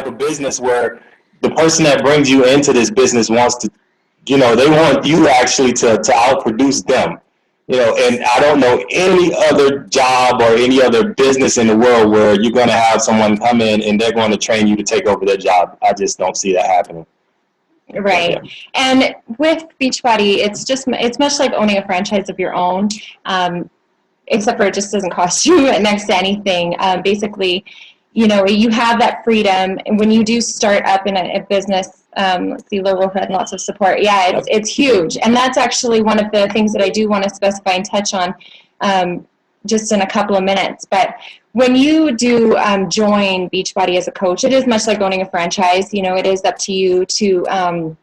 type of business where the person that brings you into this business wants to, they want you actually to outproduce them. And I don't know any other job or any other business in the world where you're going to have someone come in and they're going to train you to take over their job. I just don't see that happening. Right. Yeah. And with Beachbody, it's much like owning a franchise of your own, except for it just doesn't cost you next to anything. Basically, you have that freedom. And when you do start up in a business, let's see, low wolf had lots of support. Yeah, it's huge. And that's actually one of the things that I do want to specify and touch on just in a couple of minutes. But when you do join Beachbody as a coach, it is much like owning a franchise. It is up to you to,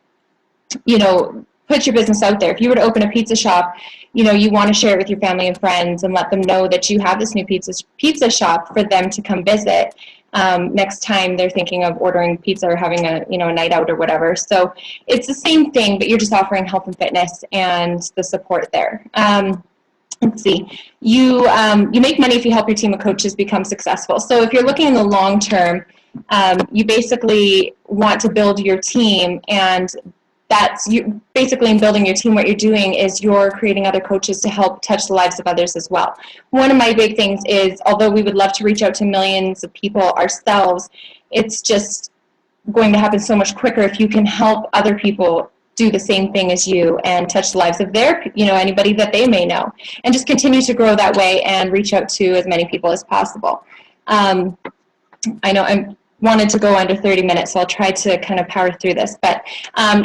put your business out there. If you were to open a pizza shop, you want to share it with your family and friends and let them know that you have this new pizza shop for them to come visit next time they're thinking of ordering pizza or having a night out or whatever. So it's the same thing, but you're just offering health and fitness and the support there. Let's see. You make money if you help your team of coaches become successful. So if you're looking in the long term, you basically want to build your team, and that's you basically in building your team. What you're doing is you're creating other coaches to help touch the lives of others as well. One of my big things is, although we would love to reach out to millions of people ourselves, it's just going to happen so much quicker if you can help other people do the same thing as you and touch the lives of their, anybody that they may know, and just continue to grow that way and reach out to as many people as possible. I know I wanted to go under 30 minutes, so I'll try to kind of power through this. But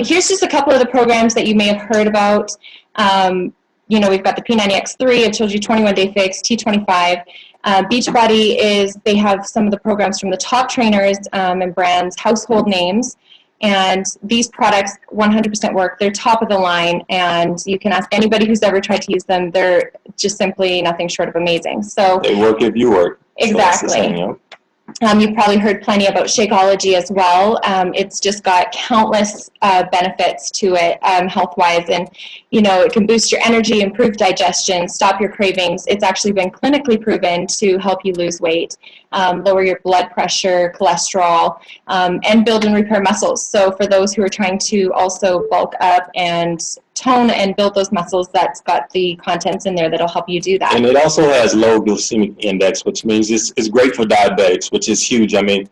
here's just a couple of the programs that you may have heard about. We've got the P90X3, I've told you 21-day fix, T25. Beachbody they have some of the programs from the top trainers and brands, household names. And these products 100% work. They're top of the line, and you can ask anybody who's ever tried to use them. They're just simply nothing short of amazing. So they work if you work. Exactly. So that's the same, you've probably heard plenty about Shakeology as well. It's just got countless benefits to it health-wise, and it can boost your energy, improve digestion, stop your cravings. It's actually been clinically proven to help you lose weight, lower your blood pressure, cholesterol, and build and repair muscles. So for those who are trying to also bulk up and tone and build those muscles, that's got the contents in there that'll help you do that. And it also has low glycemic index, which means it's great for diabetics, which is huge. I mean,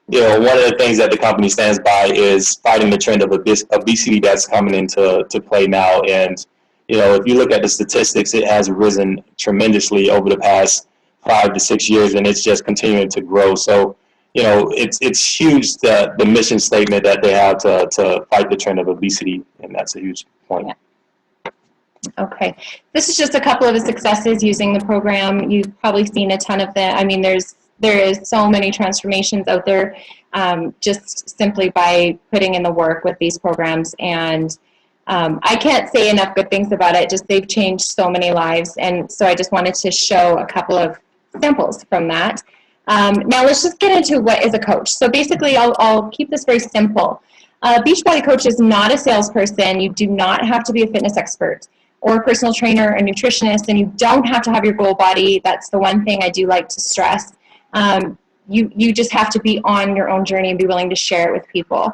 one of the things that the company stands by is fighting the trend of obesity that's coming into play now. And, if you look at the statistics, it has risen tremendously over the past 5 to 6 years, and it's just continuing to grow. So, it's huge, the mission statement that they have to fight the trend of obesity, and that's a huge point. Yeah. Okay. This is just a couple of the successes using the program. You've probably seen a ton of them. I mean, there is so many transformations out there just simply by putting in the work with these programs. And I can't say enough good things about it. Just they've changed so many lives. And so I just wanted to show a couple of samples from that. Now let's just get into what is a coach. So basically, I'll keep this very simple. Beachbody coach is not a salesperson. You do not have to be a fitness expert or a personal trainer or nutritionist, and you don't have to have your goal body. That's the one thing I do like to stress. You just have to be on your own journey and be willing to share it with people.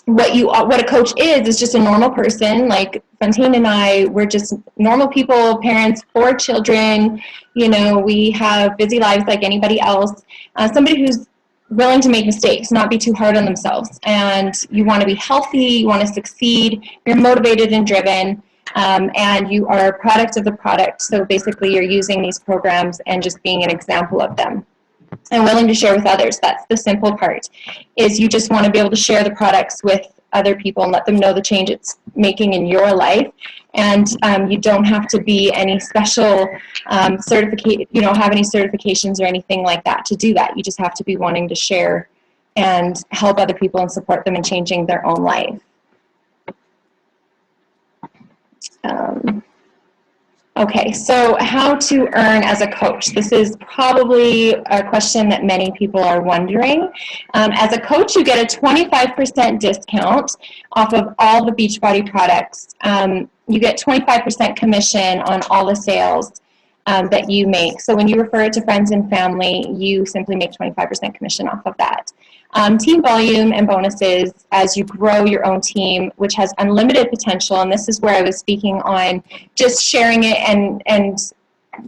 What a coach is just a normal person. Like Funtaine and I, we're just normal people, parents, 4 children. We have busy lives like anybody else. Somebody who's willing to make mistakes, not be too hard on themselves. And you want to be healthy, you want to succeed, you're motivated and driven, and you are a product of the product. So basically you're using these programs and just being an example of them and willing to share with others. That's the simple part, is you just want to be able to share the products with other people and let them know the change it's making in your life. And you don't have to be any special have any certifications or anything like that to do that. You just have to be wanting to share and help other people and support them in changing their own life. Okay, so how to earn as a coach. This is probably a question that many people are wondering. As a coach, you get a 25% discount off of all the Beachbody products. You get 25% commission on all the sales that you make. So when you refer it to friends and family, you simply make 25% commission off of that. Team volume and bonuses as you grow your own team, which has unlimited potential. And this is where I was speaking on just sharing it and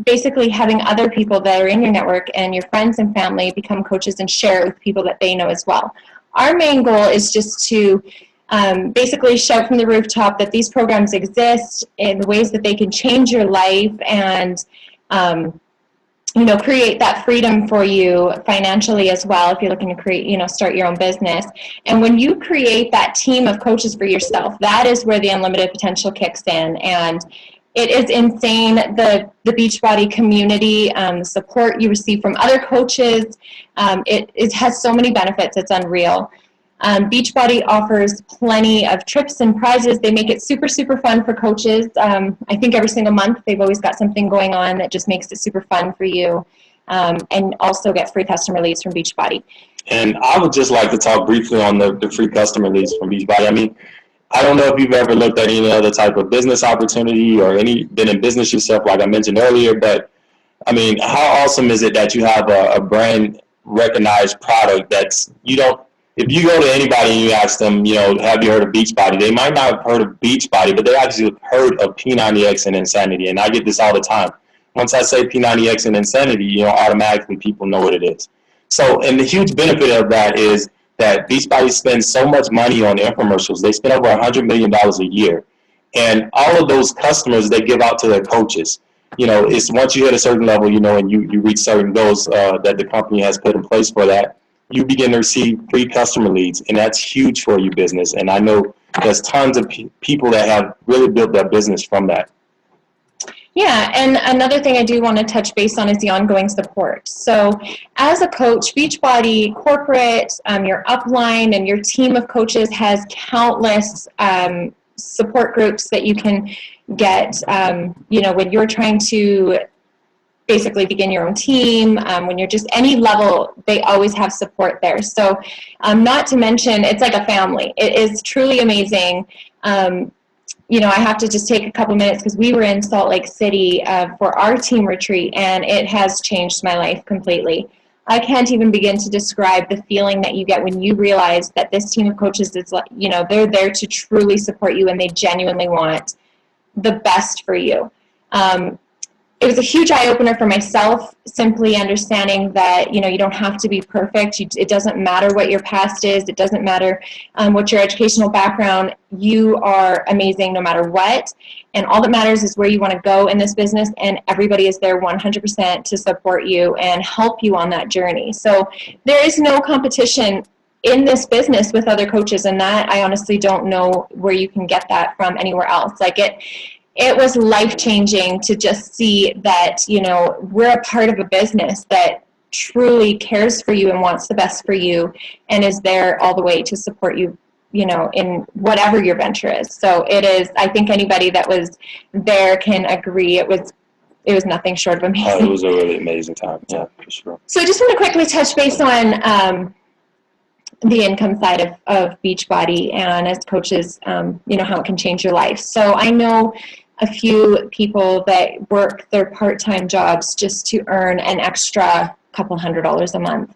basically having other people that are in your network and your friends and family become coaches and share it with people that they know as well. Our main goal is just to basically shout from the rooftop that these programs exist in ways that they can change your life and create that freedom for you financially as well if you're looking to create, start your own business. And when you create that team of coaches for yourself, that is where the unlimited potential kicks in. And it is insane, the Beachbody community, the support you receive from other coaches. It has so many benefits, it's unreal. Beachbody offers plenty of trips and prizes. They make it super, super fun for coaches. I think every single month they've always got something going on that just makes it super fun for you, and also get free customer leads from Beachbody. And I would just like to talk briefly on the free customer leads from Beachbody. I mean, I don't know if you've ever looked at any other type of business opportunity or been in business yourself, like I mentioned earlier, but I mean, how awesome is it that you have a brand recognized product that's, if you go to anybody and you ask them, have you heard of Beachbody? They might not have heard of Beachbody, but they actually heard of P90X and Insanity. And I get this all the time. Once I say P90X and Insanity, automatically people know what it is. So, and the huge benefit of that is that Beachbody spends so much money on infomercials. They spend over $100 million a year. And all of those customers they give out to their coaches. It's once you hit a certain level, and you reach certain goals that the company has put in place for that, you begin to receive free customer leads, and that's huge for your business. And I know there's tons of people that have really built their business from that. Yeah, and another thing I do want to touch base on is the ongoing support. So as a coach, Beachbody corporate, your upline and your team of coaches has countless support groups that you can get, when you're trying to basically begin your own team, when you're just any level, they always have support there. So not to mention, it's like a family. It is truly amazing. I have to just take a couple minutes because we were in Salt Lake City for our team retreat, and it has changed my life completely. I can't even begin to describe the feeling that you get when you realize that this team of coaches is, they're there to truly support you and they genuinely want the best for you. It was a huge eye-opener for myself, simply understanding that, you don't have to be perfect. It doesn't matter what your past is. It doesn't matter what your educational background. You are amazing no matter what. And all that matters is where you want to go in this business, and everybody is there 100% to support you and help you on that journey. So there is no competition in this business with other coaches, and that I honestly don't know where you can get that from anywhere else. It was life-changing to just see that, we're a part of a business that truly cares for you and wants the best for you and is there all the way to support you, in whatever your venture is. So it is, I think anybody that was there can agree it was nothing short of amazing. Oh, it was a really amazing time, yeah, for sure. So I just want to quickly touch base on the income side of Beachbody and as coaches, how it can change your life. So I know a few people that work their part-time jobs just to earn an extra couple $100 a month.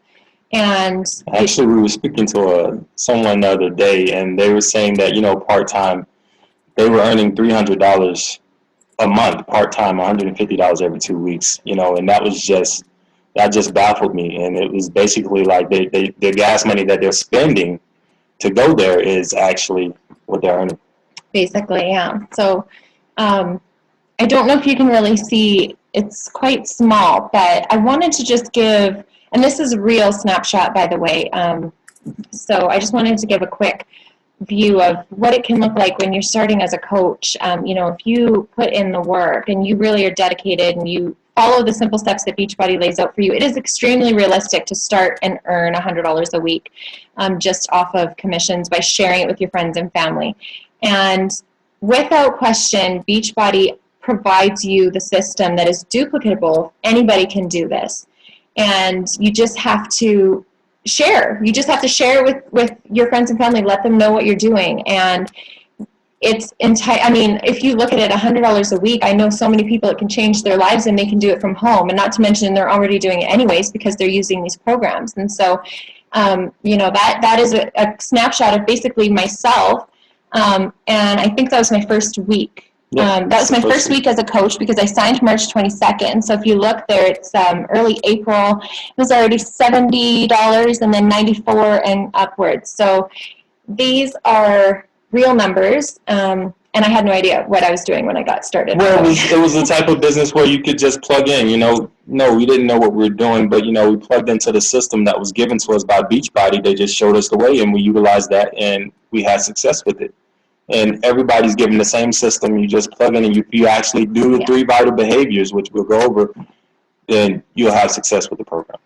And actually, we were speaking to someone the other day, and they were saying that, part-time, they were earning $300 a month, part-time, $150 every 2 weeks, and that just baffled me. And it was basically like their gas money that they're spending to go there is actually what they're earning. Basically, yeah. So I don't know if you can really see, it's quite small, but I wanted to just give, and this is a real snapshot, by the way, so I just wanted to give a quick view of what it can look like when you're starting as a coach. If you put in the work and you really are dedicated and you follow the simple steps that Beachbody lays out for you, it is extremely realistic to start and earn $100 a week just off of commissions by sharing it with your friends and family. And without question, Beachbody provides you the system that is duplicatable. Anybody can do this. And you just have to share. You just have to share with your friends and family. Let them know what you're doing. And it's if you look at it, $100 a week, I know so many people it can change their lives and they can do it from home. And not to mention they're already doing it anyways because they're using these programs. And so That is a snapshot of basically myself. And I think that was my first week. That was my first week as a coach because I signed March 22nd. So if you look there, it's early April. It was already $70 and then $94 and upwards. So these are real numbers. And I had no idea what I was doing when I got started. Well, it was the type of business where you could just plug in, No, we didn't know what we were doing, but, we plugged into the system that was given to us by Beachbody. They just showed us the way, and we utilized that, and we had success with it. And everybody's given the same system. You just plug in, and you actually do the 3 vital behaviors, which we'll go over, then you'll have success with the program.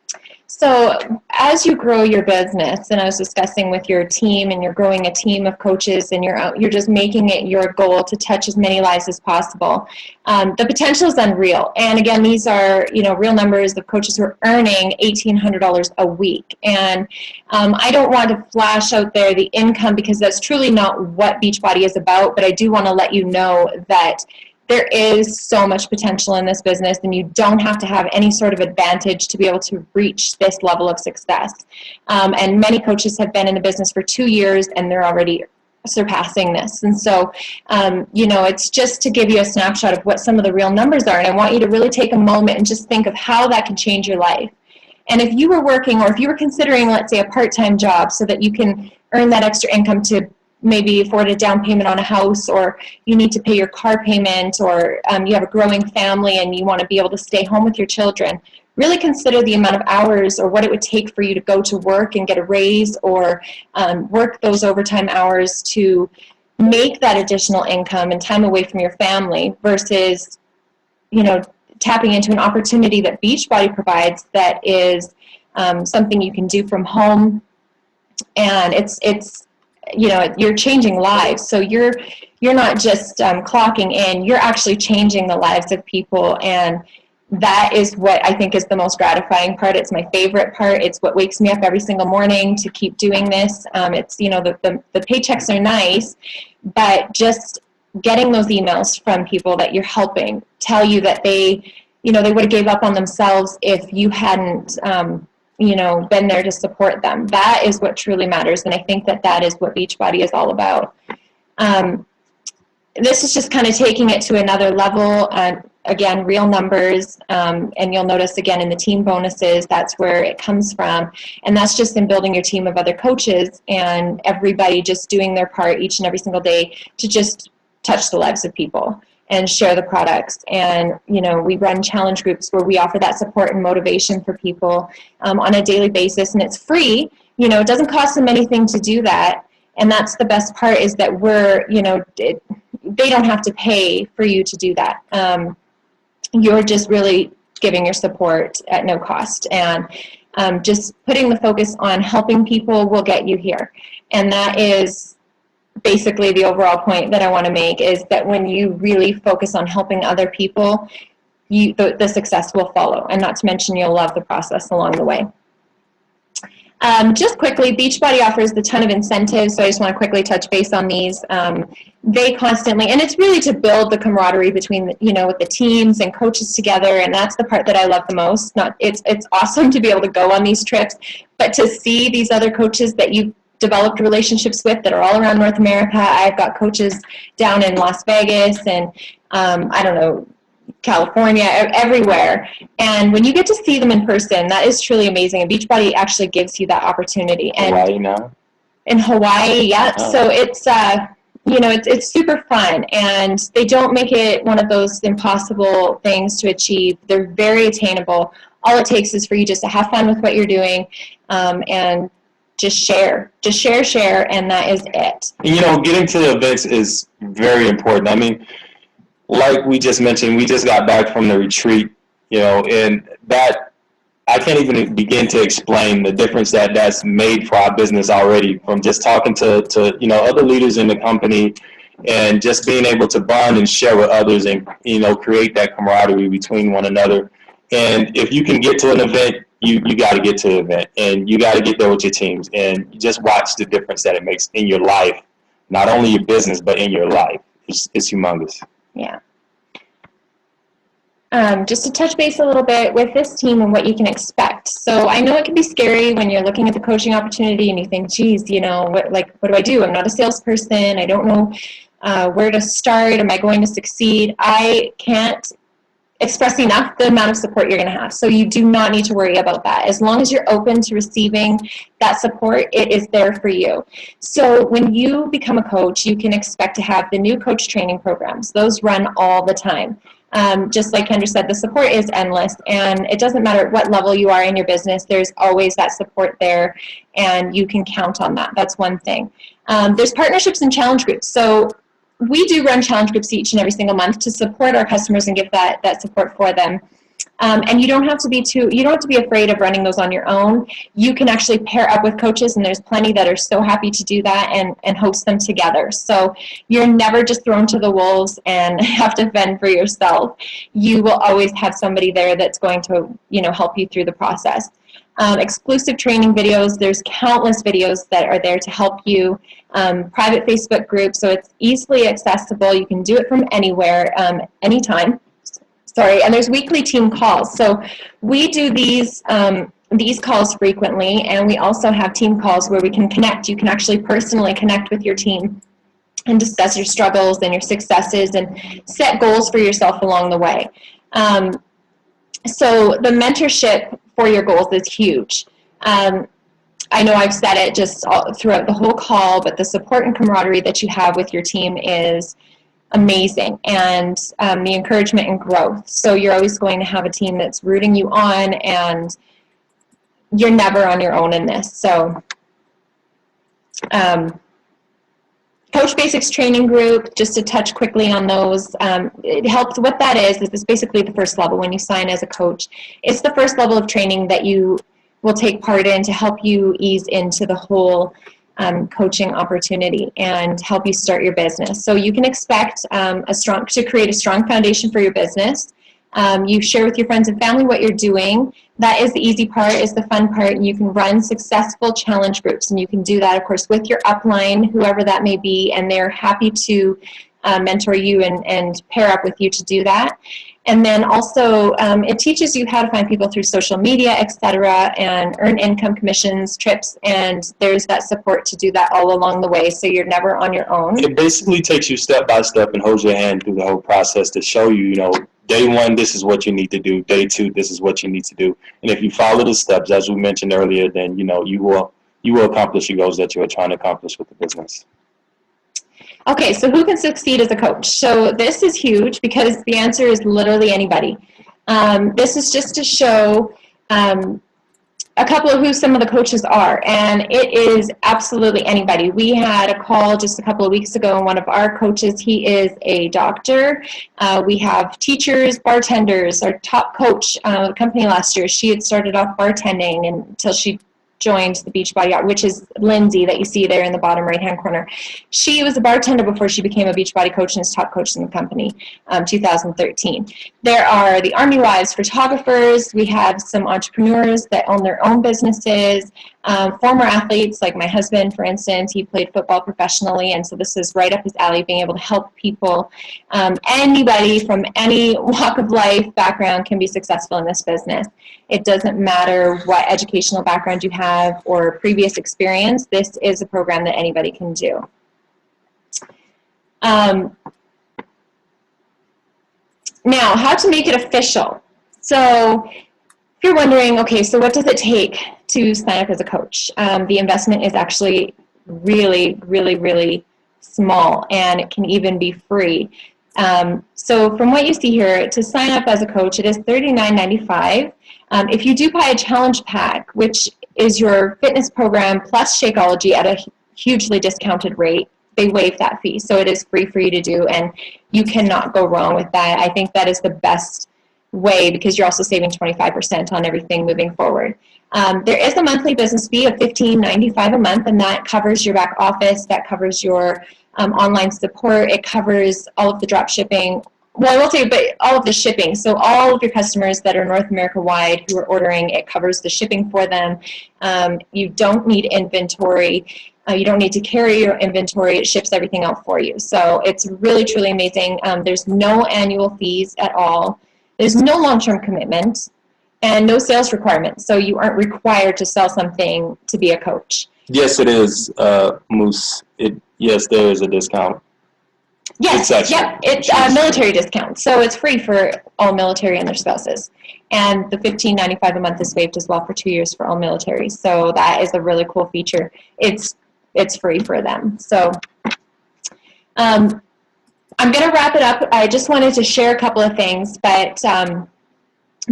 So as you grow your business, and I was discussing with your team, and you're growing a team of coaches, and you're just making it your goal to touch as many lives as possible. The potential is unreal. And again, these are real numbers of coaches who are earning $1,800 a week. And I don't want to flash out there the income because that's truly not what Beachbody is about. But I do want to let you know that there is so much potential in this business, and you don't have to have any sort of advantage to be able to reach this level of success. And many coaches have been in the business for 2 years, and they're already surpassing this. And so, it's just to give you a snapshot of what some of the real numbers are. And I want you to really take a moment and just think of how that can change your life. And if you were working, or if you were considering, let's say, a part-time job so that you can earn that extra income to maybe afford a down payment on a house, or you need to pay your car payment, or you have a growing family and you want to be able to stay home with your children, really consider the amount of hours or what it would take for you to go to work and get a raise, or work those overtime hours to make that additional income and time away from your family versus, tapping into an opportunity that Beachbody provides that is something you can do from home. And it's you're changing lives. So you're not just clocking in, you're actually changing the lives of people. And that is what I think is the most gratifying part. It's my favorite part. It's what wakes me up every single morning to keep doing this. It's, the paychecks are nice, but just getting those emails from people that you're helping tell you that they would have gave up on themselves if you hadn't, been there to support them. That is what truly matters. And I think that is what Beachbody is all about. This is just kind of taking it to another level. Again, real numbers. And you'll notice again in the team bonuses, that's where it comes from. And that's just in building your team of other coaches and everybody just doing their part each and every single day to just touch the lives of people and share the products. And, we run challenge groups where we offer that support and motivation for people on a daily basis. And it's free. It doesn't cost them anything to do that. And that's the best part, is that they don't have to pay for you to do that. You're just really giving your support at no cost. And just putting the focus on helping people will get you here. And that is basically the overall point that I want to make, is that when you really focus on helping other people, the success will follow. And not to mention, you'll love the process along the way. Just quickly, Beachbody offers a ton of incentives, so I just want to quickly touch base on these. They constantly, and it's really to build the camaraderie between, with the teams and coaches together, and that's the part that I love the most. It's awesome to be able to go on these trips, but to see these other coaches that you developed relationships with that are all around North America. I've got coaches down in Las Vegas and, California, everywhere. And when you get to see them in person, that is truly amazing. And Beachbody actually gives you that opportunity. And Hawaii now? In Hawaii, yeah. Oh. So it's, it's super fun. And they don't make it one of those impossible things to achieve. They're very attainable. All it takes is for you just to have fun with what you're doing, and just share, and that is it. Getting to the events is very important. I mean, like we just mentioned, we just got back from the retreat, and that, I can't even begin to explain the difference that's made for our business already, from just talking to other leaders in the company, and just being able to bond and share with others, and create that camaraderie between one another. And if you can get to an event, you got to get to the event, and you got to get there with your teams, and you just watch the difference that it makes in your life, not only your business, but in your life. It's humongous. Yeah. just to touch base a little bit with this team and what you can expect. So I know it can be scary when you're looking at the coaching opportunity and you think, geez, what do I do? I'm not a salesperson. I don't know where to start. Am I going to succeed? I can't express enough the amount of support you're going to have. So you do not need to worry about that. As long as you're open to receiving that support, it is there for you. So when you become a coach, you can expect to have the new coach training programs. Those run all the time. Just like Kendra said, the support is endless, and it doesn't matter what level you are in your business, there's always that support there, and you can count on that. That's one thing. There's partnerships and challenge groups. So we do run challenge groups each and every single month to support our customers and give that support for them. And you don't have to be afraid of running those on your own. You can actually pair up with coaches, and there's plenty that are so happy to do that and host them together. So you're never just thrown to the wolves and have to fend for yourself. You will always have somebody there that's going to, help you through the process. Exclusive training videos, there's countless videos that are there to help you. Private Facebook groups, so it's easily accessible. You can do it from anywhere, anytime. And there's weekly team calls. So we do these calls frequently, and we also have team calls where we can connect. You can actually personally connect with your team and discuss your struggles and your successes and set goals for yourself along the way. So the mentorship for your goals is huge. I know I've said it just throughout the whole call, but the support and camaraderie that you have with your team is amazing, and the encouragement and growth. So you're always going to have a team that's rooting you on, and you're never on your own in this. So Coach Basics training group, just to touch quickly on those, it helps. What that is it's basically the first level when you sign as a coach. It's the first level of training that you will take part in to help you ease into the whole coaching opportunity and help you start your business. So you can expect to create a strong foundation for your business. You share with your friends and family what you're doing. That is the easy part, is the fun part. You can run successful challenge groups, and you can do that, of course, with your upline, whoever that may be, and they're happy to mentor you and pair up with you to do that. And then also, it teaches you how to find people through social media, etc., and earn income, commissions, trips, and there's that support to do that all along the way, so you're never on your own. It basically takes you step by step and holds your hand through the whole process to show you, day one, this is what you need to do. Day two, this is what you need to do. And if you follow the steps, as we mentioned earlier, then, you will accomplish your goals that you are trying to accomplish with the business. Okay, so who can succeed as a coach? So this is huge because the answer is literally anybody. This is just to show a couple of who some of the coaches are, and it is absolutely anybody. We had a call just a couple of weeks ago, and one of our coaches, he is a doctor. We have teachers, bartenders. Our top coach, the company last year, she had started off bartending until she joined the Beachbody, which is Lindsay that you see there in the bottom right-hand corner. She was a bartender before she became a Beachbody coach and is top coach in the company, 2013. There are the Army Wives photographers. We have some entrepreneurs that own their own businesses, former athletes like my husband, for instance. He played football professionally, and so this is right up his alley, being able to help people. Anybody from any walk of life background can be successful in this business. It doesn't matter what educational background you have or previous experience. This is a program that anybody can do. Now, how to make it official. So if you're wondering, okay, so what does it take to sign up as a coach? The investment is actually really, really, really small, and it can even be free. So from what you see here, to sign up as a coach, it is $39.95. If you do buy a challenge pack, which is your fitness program plus Shakeology at a hugely discounted rate, they waive that fee. So it is free for you to do, and you cannot go wrong with that. I think that is the best way because you're also saving 25% on everything moving forward. There is a monthly business fee of $15.95 a month, and that covers your back office, that covers your online support, it covers all of the drop shipping. Well, I will say, but all of the shipping. So all of your customers that are North America wide who are ordering, it covers the shipping for them. You don't need inventory. You don't need to carry your inventory. It ships everything out for you. So it's really, truly amazing. There's no annual fees at all. There's no long-term commitment and no sales requirements. So you aren't required to sell something to be a coach. Yes, it is, Moose. Yes, there is a discount. Yes, yep, it's a military discount. So it's free for all military and their spouses. And the $15.95 a month is waived as well for 2 years for all military. So that is a really cool feature. It's free for them. So I'm going to wrap it up. I just wanted to share a couple of things, but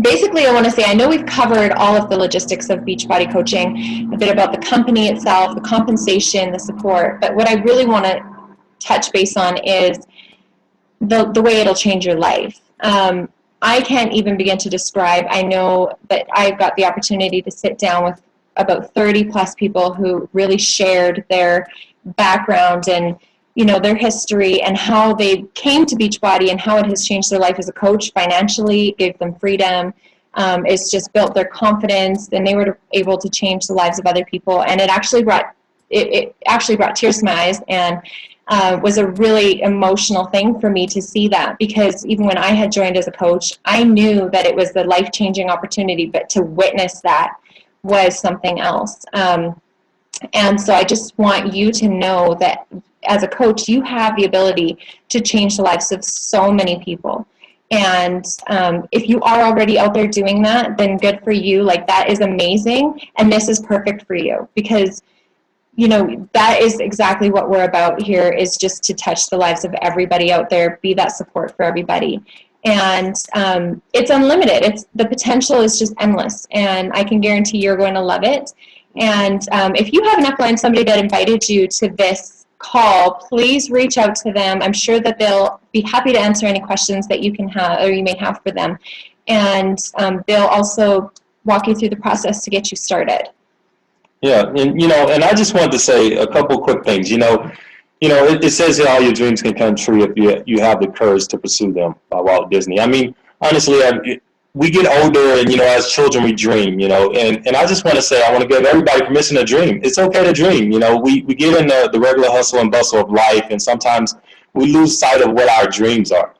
basically I want to say, I know we've covered all of the logistics of Beachbody coaching, a bit about the company itself, the compensation, the support, but what I really want to touch base on is the way it'll change your life. I can't even begin to describe. I know that I've got the opportunity to sit down with about 30 plus people who really shared their background and their history and how they came to Beachbody and how it has changed their life as a coach financially, gave them freedom. It's just built their confidence, and they were able to change the lives of other people. And it actually brought tears to my eyes, and was a really emotional thing for me to see that, because even when I had joined as a coach, I knew that it was the life-changing opportunity, but to witness that was something else. And so I just want you to know that as a coach, you have the ability to change the lives of so many people. And if you are already out there doing that, then good for you. Like, that is amazing. And this is perfect for you, because that is exactly what we're about here, is just to touch the lives of everybody out there, be that support for everybody. And it's unlimited. The potential is just endless, and I can guarantee you're going to love it. And if you have an upline, somebody that invited you to this call, please reach out to them. I'm sure that they'll be happy to answer any questions that you can have, or you may have for them. And they'll also walk you through the process to get you started. Yeah, and I just wanted to say a couple quick things. It says that all your dreams can come true if you have the courage to pursue them, by Walt Disney. I mean, honestly, we get older, and as children we dream. And I just want to say, I want to give everybody permission to dream. It's okay to dream. We get in the regular hustle and bustle of life, and sometimes we lose sight of what our dreams are.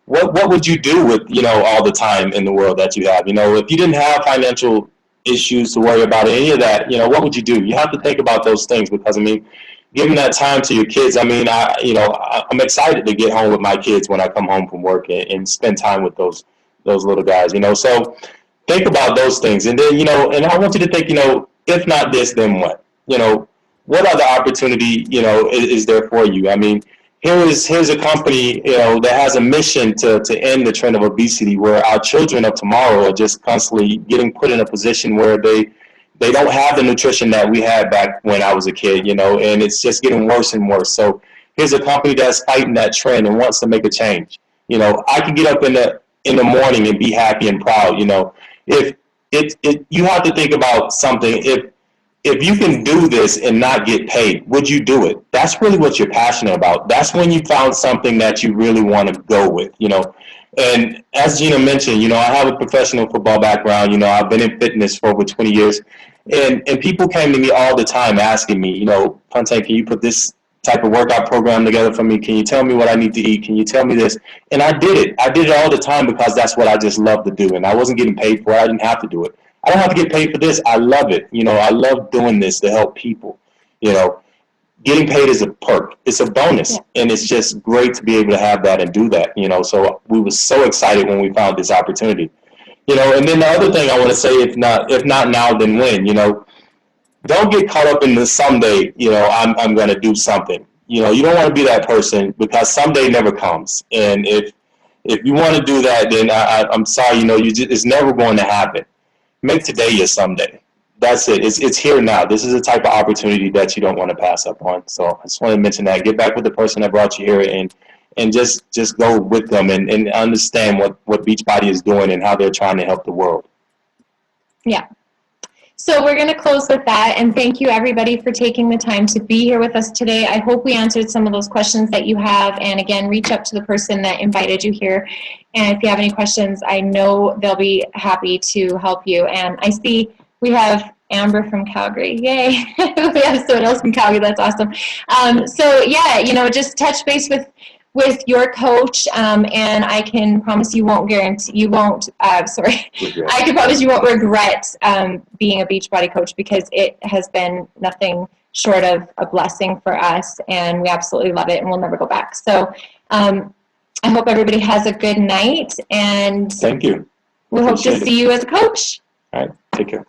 What would you do with all the time in the world that you have? If you didn't have financial issues to worry about, any of that, what would you do? You have to think about those things, because giving that time to your kids, I'm excited to get home with my kids when I come home from work and spend time with those little guys, so think about those things. And then, and I want you to think, if not this, then what? What other opportunity, is there for you? Here's a company, that has a mission to end the trend of obesity, where our children of tomorrow are just constantly getting put in a position where they don't have the nutrition that we had back when I was a kid, and it's just getting worse and worse. So here's a company that's fighting that trend and wants to make a change. I can get up in the morning and be happy and proud. If you have to think about something. If you can do this and not get paid, would you do it? That's really what you're passionate about. That's when you found something that you really want to go with, And as Gina mentioned, I have a professional football background. I've been in fitness for over 20 years. And people came to me all the time asking me, Funtaine, can you put this type of workout program together for me? Can you tell me what I need to eat? Can you tell me this? And I did it. I did it all the time, because that's what I just love to do. And I wasn't getting paid for it. I didn't have to do it. I don't have to get paid for this. I love it. I love doing this to help people. Getting paid is a perk. It's a bonus. Yeah. And it's just great to be able to have that and do that. So we were so excited when we found this opportunity. And then the other thing I want to say, if not now, then when? Don't get caught up in the someday, I'm going to do something. You don't want to be that person, because someday never comes. And if you want to do that, then I'm sorry, it's never going to happen. Make today your someday. That's it. It's here now. This is a type of opportunity that you don't want to pass up on. So I just want to mention that. Get back with the person that brought you here, and just go with them and understand what Beachbody is doing and how they're trying to help the world. Yeah. So we're going to close with that, and thank you everybody for taking the time to be here with us today. I hope we answered some of those questions that you have, and again, reach out to the person that invited you here, and if you have any questions, I know they'll be happy to help you. And I see we have Amber from Calgary. Yay. We have someone else from Calgary. That's awesome. So yeah, just touch base with your coach, and I can promise you won't I can promise you won't regret being a Beachbody coach, because it has been nothing short of a blessing for us, and we absolutely love it, and we'll never go back. So I hope everybody has a good night, and Thank you. we hope to see you as a coach. All right. Take care.